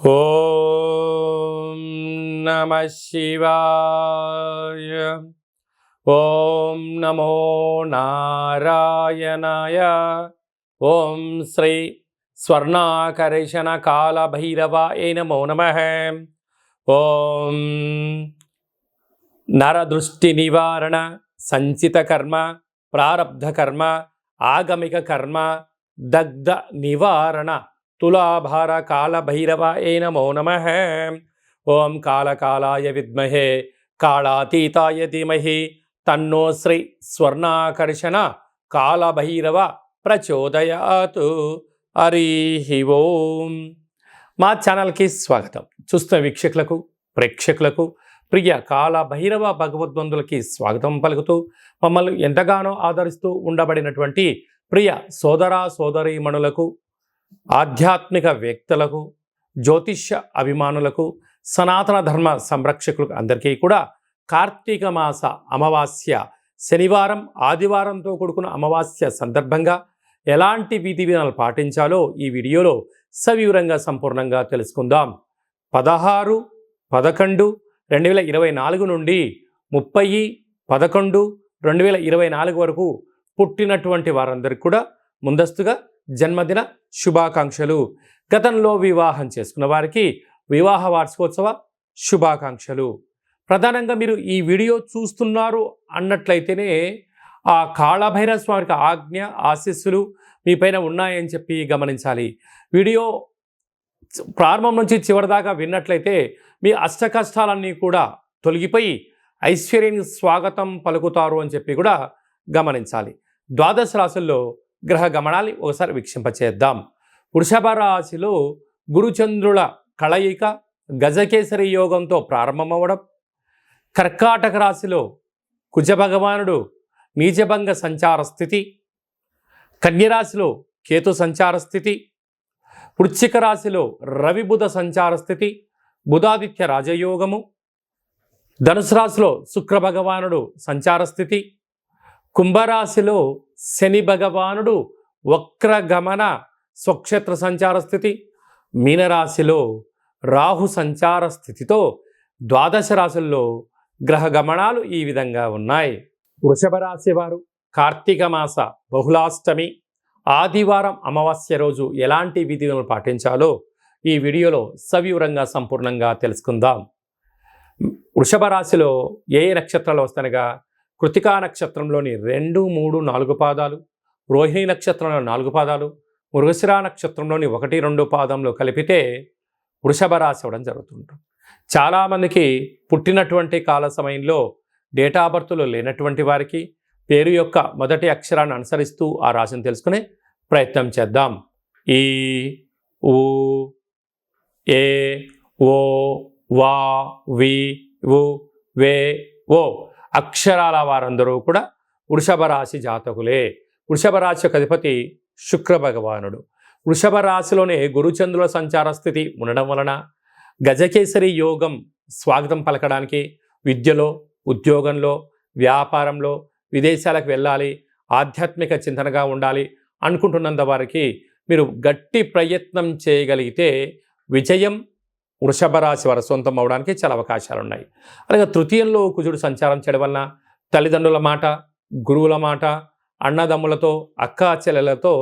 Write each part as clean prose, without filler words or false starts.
ఓం నమః శివాయ. ఓం నమో నారాయణాయ. ఓం శ్రీ స్వర్ణాకర్షణ కాల భైరవాయ నమో నమః. ఓం నరదృష్టి నివారణ సంచిత కర్మ ప్రారబ్ధ కర్మ ఆగమిక కర్మ దగ్ధ నివారణ తులాభార కాల భైరవాయ నమో నమః. ఓం కాళకాలాయ విద్మహే కాళాతీతాయ ధీమహి తన్నో శ్రీ స్వర్ణాకర్షణ కాల భైరవ ప్రచోదయాత్. హరి ఓం. మా ఛానల్కి స్వాగతం. చూస్తున్న వీక్షకులకు ప్రేక్షకులకు ప్రియ కాల భైరవ భగవద్బంధులకి స్వాగతం పలుకుతూ మమ్మల్ని ఎంతగానో ఆదరిస్తూ ఉండబడినటువంటి ప్రియ సోదర సోదరీమణులకు, ఆధ్యాత్మిక వ్యక్తులకు, జ్యోతిష్య అభిమానులకు, సనాతన ధర్మ సంరక్షకులకు అందరికీ కూడా కార్తీక మాస అమావాస్య శనివారం ఆదివారంతో కూడుకున్న అమావాస్య సందర్భంగా ఎలాంటి విధి విధానాలు పాటించాలో ఈ వీడియోలో సవివరంగా సంపూర్ణంగా తెలుసుకుందాం. 16/11/2024 నుండి 30/11/2024 వరకు పుట్టినటువంటి వారందరికీ కూడా ముందస్తుగా జన్మదిన శుభాకాంక్షలు. గతంలో వివాహం చేసుకున్న వారికి వివాహ వార్షికోత్సవ శుభాకాంక్షలు. ప్రధానంగా మీరు ఈ వీడియో చూస్తున్నారు అన్నట్లయితేనే ఆ కాళభైరవ స్వామికి ఆజ్ఞ ఆశీస్సులు మీపైన ఉన్నాయని చెప్పి గమనించాలి. వీడియో ప్రారంభం నుంచి చివరి దాకా విన్నట్లయితే మీ అష్ట కష్టాలన్నీ కూడా తొలగిపోయి ఐశ్వర్యానికి స్వాగతం పలుకుతారు అని చెప్పి కూడా గమనించాలి. ద్వాదశ రాశుల్లో గ్రహ గమనాన్ని ఒకసారి వీక్షింపచేద్దాం. వృషభ రాశిలో గురుచంద్రుల కలయిక గజకేసరి యోగంతో ప్రారంభమవడం, కర్కాటక రాశిలో కుజ భగవానుడు నీచభంగ సంచార స్థితి, కన్యరాశిలో కేతు సంచార స్థితి, వృశ్చిక రాశిలో రవి బుధ సంచార స్థితి, బుధాదిత్య రాజయోగము, ధనుసు రాశిలో శుక్ర భగవానుడు సంచార స్థితి, కుంభరాశిలో శని భగవానుడు వక్రగమన స్వక్షేత్ర సంచార స్థితి, మీనరాశిలో రాహు సంచార స్థితితో ద్వాదశ రాశుల్లో గ్రహ గమనాలు ఈ విధంగా ఉన్నాయి. వృషభ రాశి వారు కార్తీక మాస బహుళాష్టమి ఆదివారం అమావాస్య రోజు ఎలాంటి విధులను పాటించాలో ఈ వీడియోలో సవివరంగా సంపూర్ణంగా తెలుసుకుందాం. వృషభ రాశిలో ఏ నక్షత్రాలు వస్తానగా కృతికా నక్షత్రంలోని 2, 3, 4 పాదాలు, రోహిణి నక్షత్రంలో 4 పాదాలు, మృగశిర నక్షత్రంలోని 1, 2 పాదంలో కలిపితే వృషభ రాశి అవ్వడం జరుగుతుంటుంది. చాలామందికి పుట్టినటువంటి కాల సమయంలో డేటా బర్త్లో లేనటువంటి వారికి పేరు యొక్క మొదటి అక్షరాన్ని అనుసరిస్తూ ఆ రాశిని తెలుసుకునే ప్రయత్నం చేద్దాం. ఈ, ఊ, ఏ, ఓ, వా, వి, ఉ, వే, ఓ అక్షరాల వారందరూ కూడా వృషభ రాశి జాతకులే. వృషభ రాశి యొక్క అధిపతి శుక్ర భగవానుడు. వృషభ రాశిలోనే గురుచంద్రుల సంచార స్థితి ఉండడం వలన గజకేసరి యోగం స్వాగతం పలకడానికి విద్యలో, ఉద్యోగంలో, వ్యాపారంలో, విదేశాలకు వెళ్ళాలి, ఆధ్యాత్మిక చింతనగా ఉండాలి అనుకుంటున్నంత వారికి మీరు గట్టి ప్రయత్నం చేయగలిగితే విజయం వృషభ రాశి వారి సొంతం అవడానికి చాలా అవకాశాలు ఉన్నాయి. అలాగే తృతీయంలో కుజుడు సంచారం చేయడం వలన తల్లిదండ్రుల మాట, గురువుల మాట, అన్నదమ్ములతో, అక్క చెల్లెలతో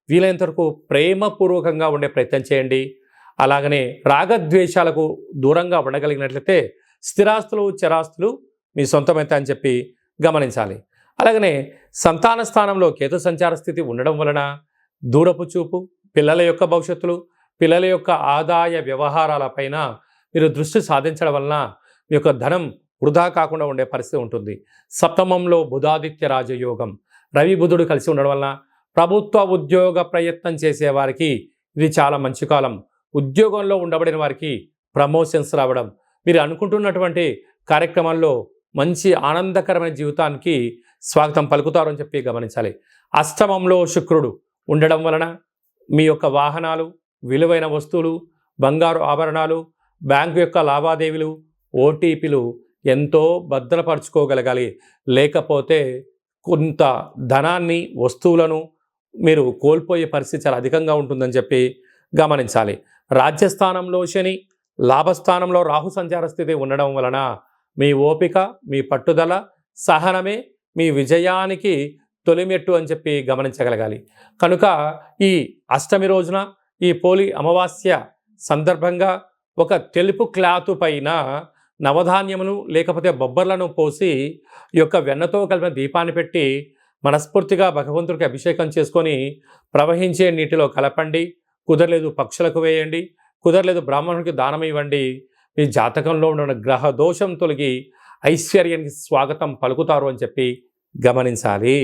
వీలైనంత వరకు ప్రేమపూర్వకంగా ఉండే ప్రయత్నం చేయండి. అలాగనే రాగద్వేషాలకు దూరంగా ఉండగలిగినట్లయితే స్థిరాస్తులు, చరాస్తులు మీ సొంతమైతే అని చెప్పి గమనించాలి. అలాగనే సంతాన స్థానంలో కేతు సంచార స్థితి ఉండడం వలన దూరపు చూపు, పిల్లల యొక్క భవిష్యత్తులు, పిల్లల యొక్క ఆదాయ వ్యవహారాలపైన మీరు దృష్టి సాధించడం వలన మీ యొక్క ధనం వృధా కాకుండా ఉండే పరిస్థితి ఉంటుంది. సప్తమంలో బుధాదిత్య రాజయోగం, రవి బుధుడు కలిసి ఉండడం వలన ప్రభుత్వ ఉద్యోగ ప్రయత్నం చేసేవారికి ఇది చాలా మంచి కాలం. ఉద్యోగంలో ఉండబడిన వారికి ప్రమోషన్స్ రావడం, మీరు అనుకుంటున్నటువంటి కార్యక్రమాల్లో మంచి ఆనందకరమైన జీవితానికి స్వాగతం పలుకుతారు అని చెప్పి గమనించాలి. అష్టమంలో శుక్రుడు ఉండడం వలన మీ యొక్క వాహనాలు, విలువైన వస్తువులు, బంగారు ఆభరణాలు, బ్యాంకు యొక్క లావాదేవీలు, ఓటీపీలు ఎంతో భద్రపరచుకోగలగాలి. లేకపోతే కొంత ధనాన్ని, వస్తువులను మీరు కోల్పోయే పరిస్థితి చాలా అధికంగా ఉంటుందని చెప్పి గమనించాలి. రాజ్యస్థానంలో శని, లాభస్థానంలో రాహు సంచార స్థితి ఉండడం వలన మీ ఓపిక, మీ పట్టుదల, సహనమే మీ విజయానికి తొలిమెట్టు అని చెప్పి గమనించగలగాలి. కనుక ఈ అష్టమి రోజున, ఈ పోలి అమావాస్య సందర్భంగా ఒక తెలుపు క్లాతు పైన నవధాన్యమును లేకపోతే బొబ్బర్లను పోసి ఈ యొక్క వెన్నతో కలిపిన దీపాన్ని పెట్టి మనస్ఫూర్తిగా భగవంతుడికి అభిషేకం చేసుకొని ప్రవహించే నీటిలో కలపండి. కుదరలేదు పక్షులకు వేయండి, కుదరలేదు బ్రాహ్మణుడికి దానం ఇవ్వండి. మీ జాతకంలో ఉన్న గ్రహ దోషం తొలగి ఐశ్వర్యానికి స్వాగతం పలుకుతారు అని చెప్పి గమనించాలి.